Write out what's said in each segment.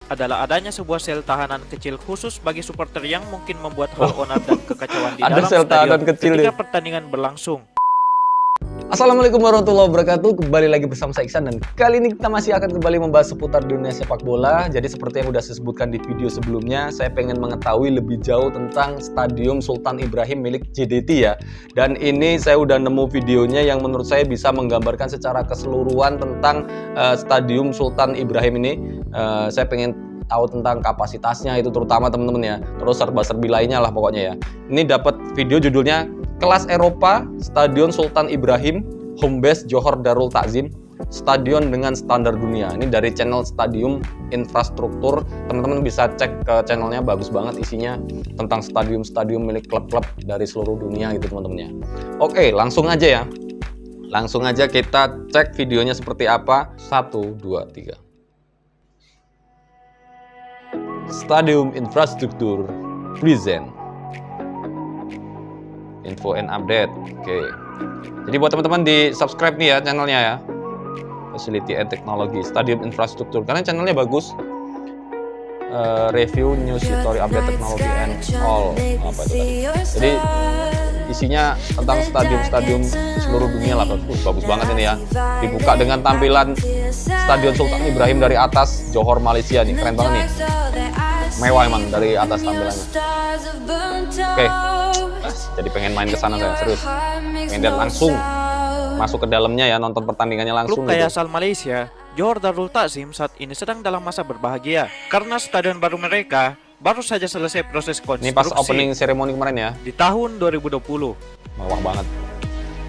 adalah adanya sebuah sel tahanan kecil khusus bagi supporter yang mungkin membuat hal onar dan kekacauan di Ada dalam sel tahanan stadion kecil ketika ya. pertandingan berlangsung. Assalamualaikum warahmatullahi wabarakatuh. Kembali lagi bersama saya Iksan, dan kali ini kita masih akan kembali membahas seputar dunia sepak bola. Jadi seperti yang sudah saya sebutkan di video sebelumnya, saya pengen mengetahui lebih jauh tentang Stadium Sultan Ibrahim milik JDT ya. Dan ini saya udah nemu videonya yang menurut saya bisa menggambarkan secara keseluruhan tentang Stadium Sultan Ibrahim ini. Saya pengen tahu tentang kapasitasnya itu terutama teman-teman ya. Terus serba-serbi lainnya lah pokoknya ya. Ini dapat video judulnya Kelas Eropa, Stadion Sultan Ibrahim, Home Base Johor Darul Takzim, Stadion dengan Standar Dunia. Ini dari channel Stadium Infrastruktur. Teman-teman bisa cek ke channelnya, bagus banget isinya tentang stadium-stadium milik klub-klub dari seluruh dunia gitu teman-teman ya. Oke, langsung aja ya. Langsung aja kita cek videonya seperti apa. 1, 2, 3. Stadium Infrastruktur present info and update. Oke. Jadi buat teman-teman di subscribe nih ya channelnya ya. Facility and Technology Stadium Infrastruktur. Karena channelnya bagus. Review, news, story, update, teknologi and all. Apa itu tadi? Jadi isinya tentang stadium-stadium di seluruh dunia lah. Bagus banget ini ya. Dibuka dengan tampilan Stadion Sultan Ibrahim dari atas Johor Malaysia nih. Keren banget nih. Mewah emang dari atas tampilannya. Oke. Jadi pengen main ke sana saya, serius. Pengen lihat langsung masuk ke dalamnya ya, nonton pertandingannya langsung. Klub kaya asal Malaysia, Johor Darul Takzim saat ini sedang dalam masa berbahagia karena stadion baru mereka baru saja selesai proses konstruksi. Ini pas opening ceremony kemarin ya. Di tahun 2020. Mewah banget.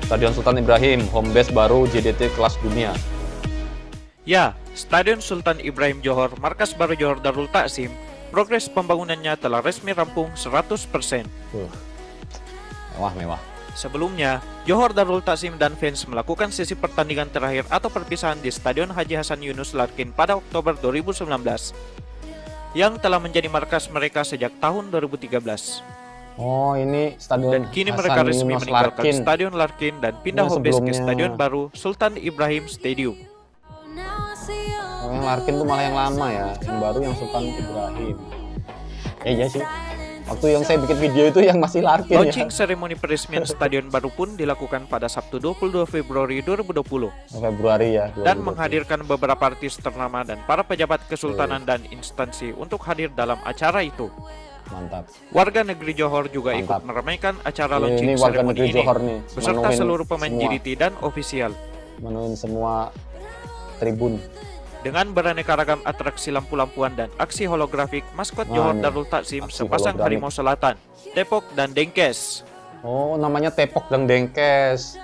Stadion Sultan Ibrahim, home base baru JDT kelas dunia. Ya, Stadion Sultan Ibrahim Johor, markas baru Johor Darul Takzim, progres pembangunannya telah resmi rampung 100%. Mewah. Sebelumnya, Johor Darul Takzim dan fans melakukan sesi pertandingan terakhir atau perpisahan di Stadion Haji Hasan Yunus Larkin pada Oktober 2019, yang telah menjadi markas mereka sejak tahun 2013. Oh, ini Stadion Dan kini Hasan mereka resmi Yunus meninggalkan Larkin. Stadion Larkin dan pindah home base ke sebelumnya. Stadion baru Sultan Ibrahim Stadium. Oh, yang Larkin tuh malah yang lama ya, yang baru yang Sultan Ibrahim. Iya sih. Waktu yang saya bikin video itu yang masih Larkin Launching ya. seremoni peresmian stadion baru pun dilakukan pada Sabtu 22 Februari 2020 Februari ya. 2020. dan menghadirkan beberapa artis ternama dan para pejabat kesultanan dan instansi untuk hadir dalam acara itu. Mantap. Warga negeri Johor juga Mantap. ikut meramaikan acara Ini launching warga seremoni negeri ini Johor nih, beserta menuin seluruh pemain semua. JDT dan ofisial Menuin semua tribun. dengan beraneka ragam atraksi lampu-lampuan dan aksi holografik. Maskot Nah, Johor ini, Darul Takzim aksi sepasang holografik. harimau selatan, Tepok dan Dengkes. Oh, namanya Tepok dan Dengkes.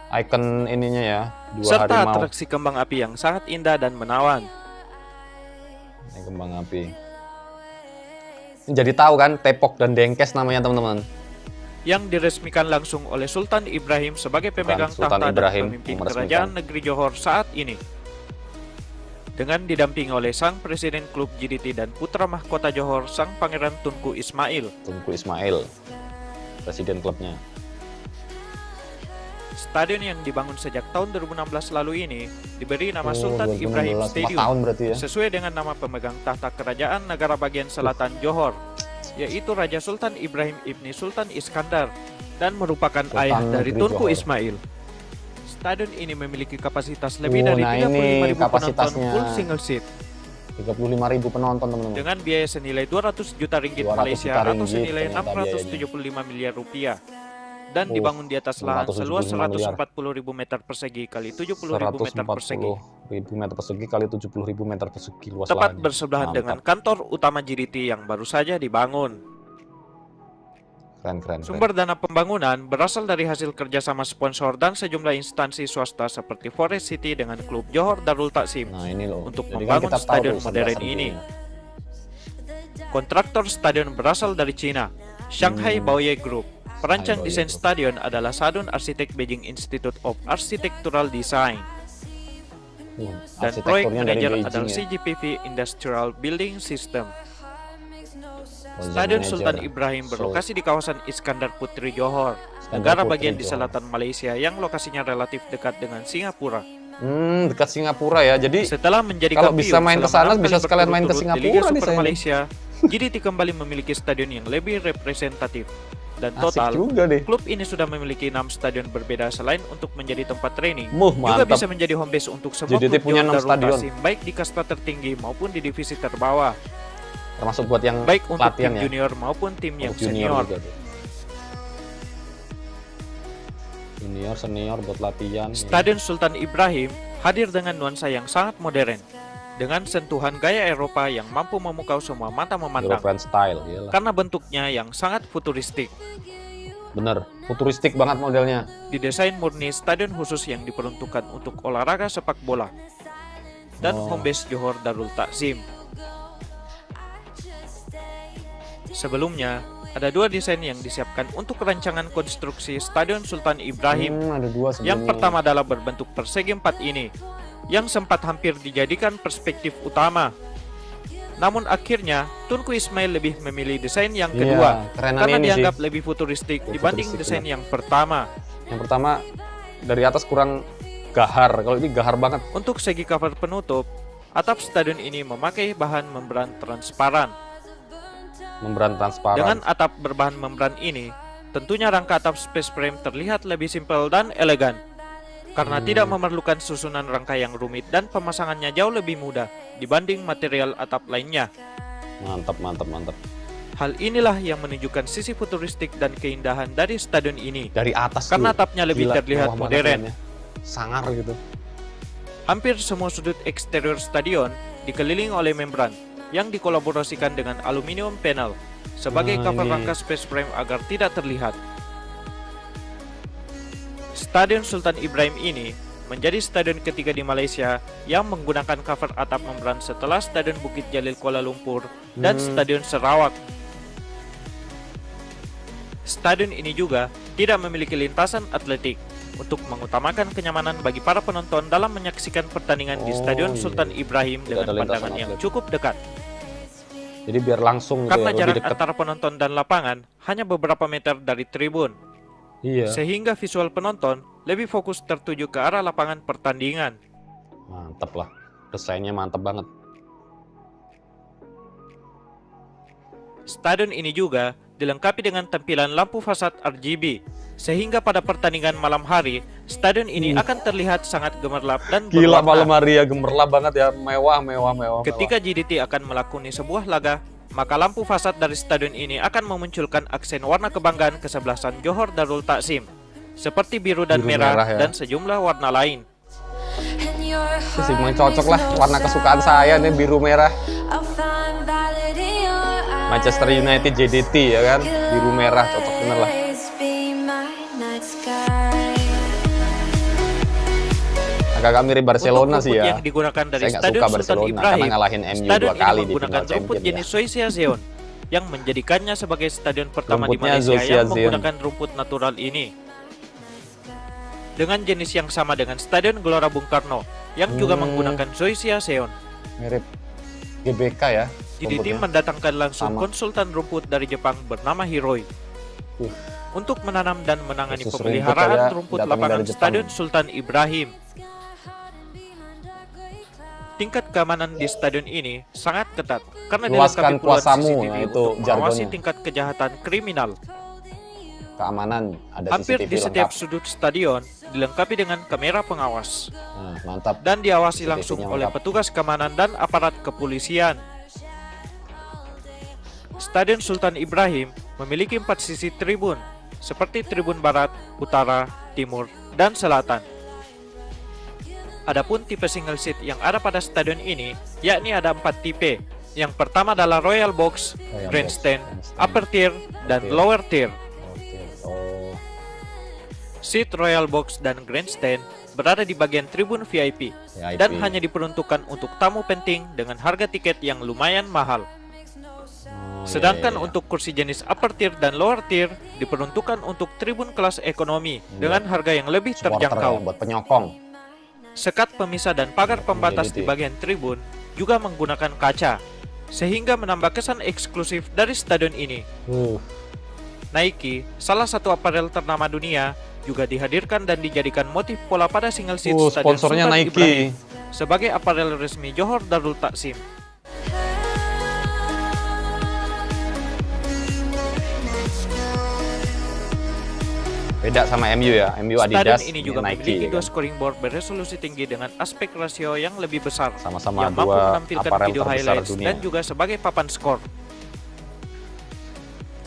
Icon ininya ya, dua Serta harimau. atraksi kembang api yang sangat indah dan menawan. Ini kembang api. Jadi tahu kan Tepok dan Dengkes namanya teman-teman. Yang diresmikan langsung oleh Sultan Ibrahim sebagai pemegang Sultan tahta Ibrahim dan pemimpin yang meresmikan. kerajaan negeri Johor saat ini. Dengan didampingi oleh sang presiden klub JDT dan putra mahkota Johor, sang Pangeran Tunku Ismail. Tunku Ismail, presiden klubnya. Stadion yang dibangun sejak tahun 2016 lalu ini diberi nama Oh, Sultan 2016, Ibrahim 4 Stadium tahun berarti ya. sesuai dengan nama pemegang tahta kerajaan negara bagian selatan Johor, yaitu Raja Sultan Ibrahim Ibni Sultan Iskandar, dan merupakan Sultan ayah dari Negeri Tunku Johor. Ismail. Stadion ini memiliki kapasitas lebih Oh, dari nah 35.000 ini penonton kapasitasnya. full single seat 35.000 penonton teman-teman. dengan biaya senilai 200 juta ringgit 200 Malaysia juta atau ringgit senilai ternyata 675 miliar rupiah, dan dibangun di atas lahan 675 seluas miliar. 140.000 meter persegi kali 70.000 meter persegi, 140.000 meter persegi kali 70.000 meter persegi luas tepat lahannya. bersebelahan Mantap. dengan kantor utama JDT yang baru saja dibangun. Keren. Sumber dana pembangunan berasal dari hasil kerjasama sponsor dan sejumlah instansi swasta seperti Forest City dengan klub Johor Darul Takzim Nah ini loh. untuk Jadi kan membangun kita tahu stadion tuh modern serba-serbinya. ini. Kontraktor stadion berasal dari Cina, Shanghai Baoye Group. Perancang Baoye desain Group. stadion adalah Sadun Arsitek Beijing Institute of Architectural Design, dan proyek Arsitekturnya dari manajer Beijing adalah ya. CGPV Industrial Building System. Project Stadion manager. Sultan Ibrahim berlokasi di kawasan Iskandar Putri Johor, Iskandar negara Putri bagian di Johor. selatan Malaysia yang lokasinya relatif dekat dengan Singapura. Dekat Singapura ya. Jadi Setelah menjadi kalau kampiun bisa main ke selama sana 6 bisa kali sekalian main ke berturut-turut di Singapura Liga nih Super saya. Malaysia, JDT kembali memiliki stadion yang lebih representatif. Dan Asik total, juga deh. klub ini sudah memiliki 6 stadion berbeda selain untuk menjadi tempat training. Juga Juga bisa menjadi home base untuk semua JDT klub punya Johor 6 Darul stadion. Taksim, baik di kasta tertinggi maupun di divisi terbawah, Termasuk buat yang baik untuk latihan tim ya. junior maupun tim yang Untuk senior. juga tuh. Junior, senior buat latihan. Stadion Sultan Ibrahim hadir dengan nuansa yang sangat modern, dengan sentuhan gaya Eropa yang mampu memukau semua mata memandang. European style, iyalah. Karena bentuknya yang sangat futuristik. Bener, futuristik banget modelnya. Didesain murni stadion khusus yang diperuntukkan untuk olahraga sepak bola. Dan home base Johor Darul Taksim. Sebelumnya, ada 2 desain yang disiapkan untuk rancangan konstruksi Stadion Sultan Ibrahim. Ada 2 sebelumnya. Yang pertama adalah berbentuk persegi 4 ini, yang sempat hampir dijadikan perspektif utama. Namun akhirnya, Tunku Ismail lebih memilih desain yang kedua, kerenan karena ini dianggap sih. lebih futuristik Ya, dibanding futuristik desain yang pertama. Yang pertama dari atas kurang gahar, kalau ini gahar banget. Untuk segi cover penutup, atap stadion ini memakai bahan membran transparan. Membran transparan. Dengan atap berbahan membran ini, tentunya rangka atap space frame terlihat lebih simpel dan elegan. Karena tidak memerlukan susunan rangka yang rumit dan pemasangannya jauh lebih mudah dibanding material atap lainnya. Mantap, mantap, mantap. Hal inilah yang menunjukkan sisi futuristik dan keindahan dari stadion ini. Dari atas Karena tuh, atapnya lebih gila, terlihat mewah banget modern. mainnya. Sangar gitu. Hampir semua sudut eksterior stadion dikelilingi oleh membran yang dikolaborasikan dengan aluminium panel sebagai cover ini. rangka space frame agar tidak terlihat. Stadion Sultan Ibrahim ini menjadi stadion ketiga di Malaysia yang menggunakan cover atap membran setelah Stadion Bukit Jalil Kuala Lumpur dan Stadion Sarawak. Stadion ini juga tidak memiliki lintasan atletik untuk mengutamakan kenyamanan bagi para penonton dalam menyaksikan pertandingan di Stadion Sultan Ibrahim Tidak dengan ada lintasan pandangan yang atletik. cukup dekat. Jadi biar langsung gitu Karena ya, lebih jarak dekat. antara penonton dan lapangan hanya beberapa meter dari tribun, Iya. sehingga visual penonton lebih fokus tertuju ke arah lapangan pertandingan. Mantap lah. Desainnya mantap banget. Stadion ini juga dilengkapi dengan tampilan lampu fasad RGB, sehingga pada pertandingan malam hari, stadion ini akan terlihat sangat gemerlap dan Gila, berwarna. malam hari ya gemerlap banget ya. Mewah, mewah, mewah. Ketika JDT akan melakoni sebuah laga, maka lampu fasad dari stadion ini akan memunculkan aksen warna kebanggaan kesebelasan Johor Darul Taksim, seperti biru dan Biru merah, merah ya. dan sejumlah warna lain. Sih, memang cocok lah. Warna kesukaan saya nih biru merah. Manchester United JDT ya kan. Biru merah cocok bener lah. Agak mirip Barcelona Untuk sih rumput ya. yang digunakan dari Saya nggak Stadion suka Sultan Barcelona Ibrahim, karena ngalahin MU stadion 2 ini kali di menggunakan final rumput champion jenis ya. Zoysia Zeon yang menjadikannya sebagai stadion pertama di Rumputnya Malaysia Zoysia yang Zeon. menggunakan rumput natural ini. Dengan jenis yang sama dengan Stadion Gelora Bung Karno yang juga menggunakan Zoysia Zeon. Mirip GBK ya. JDT rumputnya. mendatangkan langsung Sama. konsultan rumput dari Jepang bernama Hiroi untuk menanam dan menangani Khusus pemeliharaan rumput rumput ya, datang lapangan dari Jepang. Stadion Sultan Ibrahim. Tingkat keamanan di stadion ini sangat ketat karena Luaskan dilengkapi puluhan kuasamu, CCTV nah itu untuk mengawasi jargonnya. tingkat kejahatan kriminal. Keamanan ada Hampir CCTV di setiap lengkap. sudut stadion dilengkapi dengan kamera pengawas Nah, mantap. dan diawasi CCTV-nya langsung lengkap. oleh petugas keamanan dan aparat kepolisian. Stadion Sultan Ibrahim memiliki 4 sisi tribun, seperti tribun barat, utara, timur, dan selatan. Adapun tipe single seat yang ada pada stadion ini, yakni ada 4 tipe. Yang pertama adalah Royal Box, Royal Grandstand, Box, Upper Tier, dan Upper tier. Lower Tier. Oke. Oh, Seat Royal Box dan Grandstand berada di bagian tribun VIP VIP. dan hanya diperuntukkan untuk tamu penting dengan harga tiket yang lumayan mahal. Oh, Sedangkan iya, iya. untuk kursi jenis Upper Tier dan Lower Tier diperuntukkan untuk tribun kelas ekonomi dengan harga yang lebih Supporter terjangkau. ya, buat penyokong. Sekat pemisah dan pagar pembatas di bagian tribun juga menggunakan kaca, sehingga menambah kesan eksklusif dari stadion ini. Nike, salah satu aparel ternama dunia, juga dihadirkan dan dijadikan motif pola pada single seat Stadion Sponsornya Sultan Nike. Ibrahim sebagai aparel resmi Johor Darul Taksim. Beda sama MU ya, MU Adidas, Stadion ini juga Nike memiliki dua kan. scoring board beresolusi tinggi dengan aspek rasio yang lebih besar, Sama-sama yang mampu dua menampilkan aparel video terbesar highlights dunia. dan juga sebagai papan skor.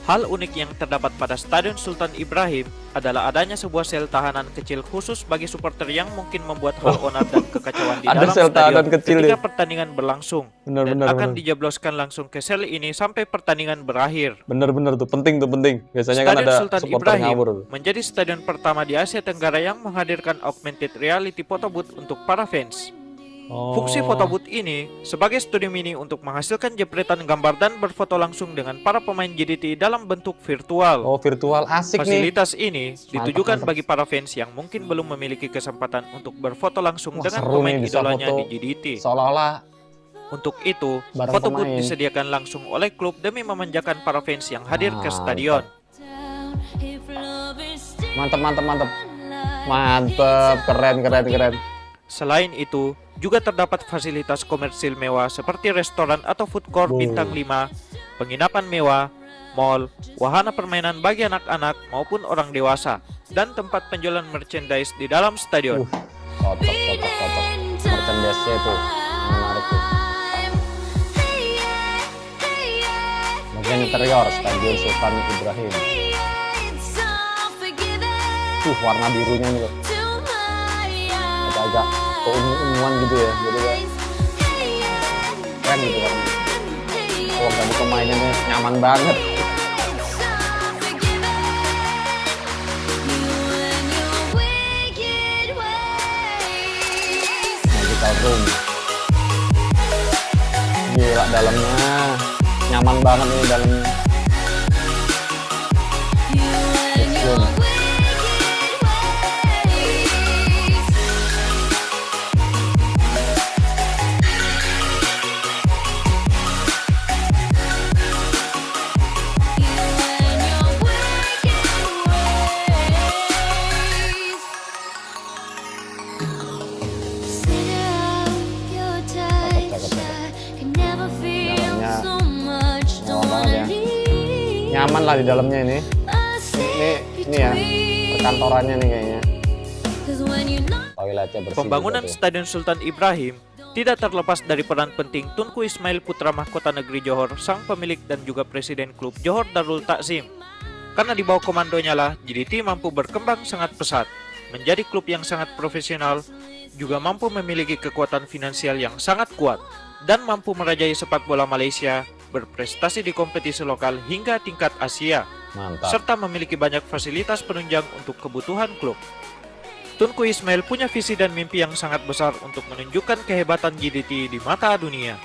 Hal unik yang terdapat pada Stadion Sultan Ibrahim adalah adanya sebuah sel tahanan kecil khusus bagi supporter yang mungkin membuat hal onar dan kekacauan di Ada dalam sel tahanan stadion kecil ketika ya? pertandingan berlangsung, dan Benar. akan dijebloskan langsung ke sel ini sampai pertandingan berakhir. Bener tuh, penting. Biasanya kan Stadion ada Sultan supporter Ibrahim ngawur. menjadi stadion pertama di Asia Tenggara yang menghadirkan augmented reality photo booth untuk para fans. Fungsi foto booth ini sebagai studio mini untuk menghasilkan jepretan gambar dan berfoto langsung dengan para pemain JDT dalam bentuk virtual. Oh, virtual asik nih. Fasilitas ini ditujukan mantap. bagi para fans yang mungkin belum memiliki kesempatan untuk berfoto langsung Wah, dengan seru pemain nih, bisa idolanya foto di JDT. Seolah-olah Untuk itu, bareng foto booth pemain. disediakan langsung oleh klub demi memanjakan para fans yang hadir ke stadion. Mantap, keren. Selain itu, juga terdapat fasilitas komersil mewah seperti restoran atau food court bintang 5, penginapan mewah, mall, wahana permainan bagi anak-anak maupun orang dewasa, dan tempat penjualan merchandise di dalam stadion. Cocok. Merchandise-nya itu yang menarik tuh. Bagian interior Stadion Sultan Ibrahim. Warna birunya nih loh. Agak keunguan gitu ya, jadi kayak keren gitu warnanya. Oh, tadi pemainnya nih nyaman banget. Magical room. Gila dalamnya, nyaman banget nih dalamnya. Room. Nyaman lah di dalamnya ini ya perkantorannya nih kayaknya. Toiletnya bersih. Pembangunan Stadion Sultan Ibrahim tidak terlepas dari peran penting Tunku Ismail Putra Mahkota Negeri Johor, sang pemilik dan juga presiden klub Johor Darul Taksim. Karena di bawah komandonya lah JDT mampu berkembang sangat pesat, menjadi klub yang sangat profesional, juga mampu memiliki kekuatan finansial yang sangat kuat, dan mampu merajai sepak bola Malaysia, berprestasi di kompetisi lokal hingga tingkat Asia, Mantap. serta memiliki banyak fasilitas penunjang untuk kebutuhan klub. Tunku Ismail punya visi dan mimpi yang sangat besar untuk menunjukkan kehebatan JDT di mata dunia.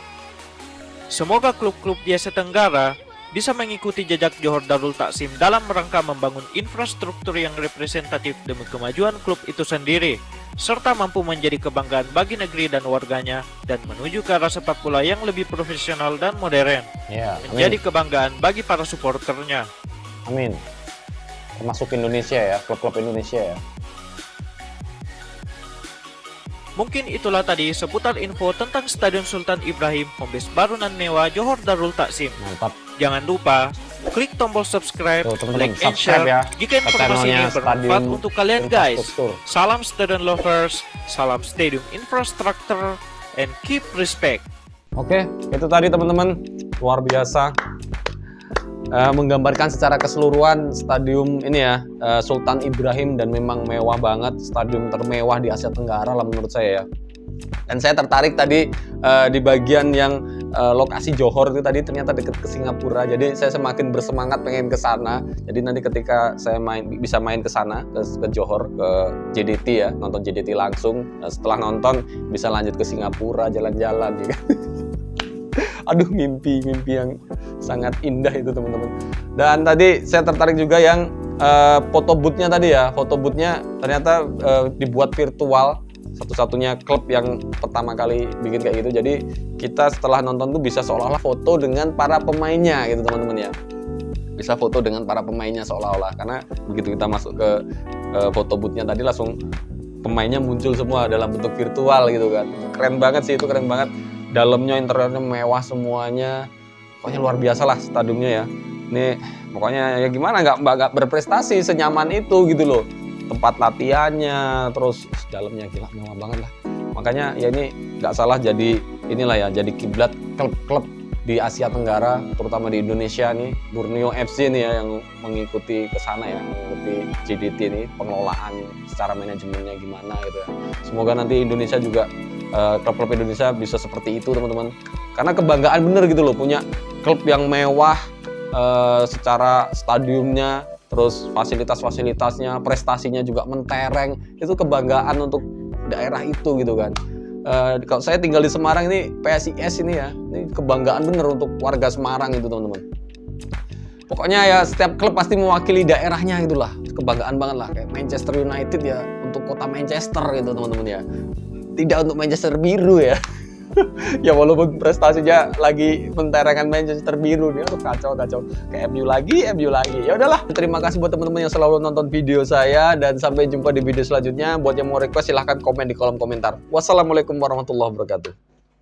Semoga klub-klub di Asia Tenggara bisa mengikuti jejak Johor Darul Taksim dalam rangka membangun infrastruktur yang representatif demi kemajuan klub itu sendiri, serta mampu menjadi kebanggaan bagi negeri dan warganya, dan menuju ke arah sepak bola yang lebih profesional dan modern, Ya, menjadi kebanggaan bagi para supporternya. amin. Termasuk Indonesia ya, klub-klub Indonesia ya. Mungkin itulah tadi seputar info tentang Stadion Sultan Ibrahim, home base baru nan mewah Johor Darul Taksim. Mantap. Jangan lupa klik tombol subscribe, Tuh, teman-teman, like and subscribe share ya jika ke informasi ini channelnya bermanfaat Stadion untuk kalian guys. Infrastruktur. Salam Stadion Lovers, salam Stadium Infrastructure, and keep respect. Oke, itu tadi teman-teman, luar biasa. Menggambarkan secara keseluruhan stadium ini ya, Sultan Ibrahim, dan memang mewah banget, stadium termewah di Asia Tenggara lah menurut saya ya. Dan saya tertarik tadi di bagian yang lokasi Johor itu tadi ternyata dekat ke Singapura. Jadi saya semakin bersemangat pengen ke sana. Jadi nanti ketika saya bisa main ke sana ke Johor, ke JDT ya, nonton JDT langsung. Setelah nonton bisa lanjut ke Singapura jalan-jalan ya kan. Aduh, mimpi yang sangat indah itu teman-teman. Dan tadi saya tertarik juga yang foto booth-nya tadi ya. Foto booth-nya ternyata dibuat virtual. Satu-satunya klub yang pertama kali bikin kayak gitu. Jadi kita setelah nonton tuh bisa seolah-olah foto dengan para pemainnya gitu teman-teman ya. Bisa foto dengan para pemainnya seolah-olah, karena begitu kita masuk ke foto boothnya tadi langsung pemainnya muncul semua dalam bentuk virtual gitu kan. Keren banget sih itu, keren banget. Dalamnya, interiornya mewah semuanya. Pokoknya luar biasa lah stadiumnya ya. Ini pokoknya ya gimana, nggak berprestasi senyaman itu gitu loh. Tempat latihannya, terus dalamnya gila mewah banget lah. Makanya ya ini nggak salah jadi inilah ya, jadi kiblat klub-klub di Asia Tenggara, terutama di Indonesia nih, Borneo FC nih ya yang mengikuti ke sana ya, mengikuti JDT ini, pengelolaan secara manajemennya gimana gitu ya. Semoga nanti Indonesia juga, klub-klub Indonesia bisa seperti itu teman-teman. Karena kebanggaan bener gitu loh, punya klub yang mewah secara stadiumnya, terus fasilitas-fasilitasnya, prestasinya juga mentereng, itu kebanggaan untuk daerah itu gitu kan. Kalau saya tinggal di Semarang ini, PSIS ini ya, ini kebanggaan bener untuk warga Semarang itu teman-teman. Pokoknya ya setiap klub pasti mewakili daerahnya gitulah, kebanggaan banget lah. Kayak Manchester United ya untuk kota Manchester gitu teman-teman ya, tidak untuk Manchester biru ya. Ya walaupun prestasinya lagi menterengkan Manchester biru nih, aduh kacau kayak MU lagi. Ya udahlah, terima kasih buat teman-teman yang selalu nonton video saya, dan sampai jumpa di video selanjutnya. Buat yang mau request silahkan komen di kolom komentar. Wassalamualaikum warahmatullahi wabarakatuh.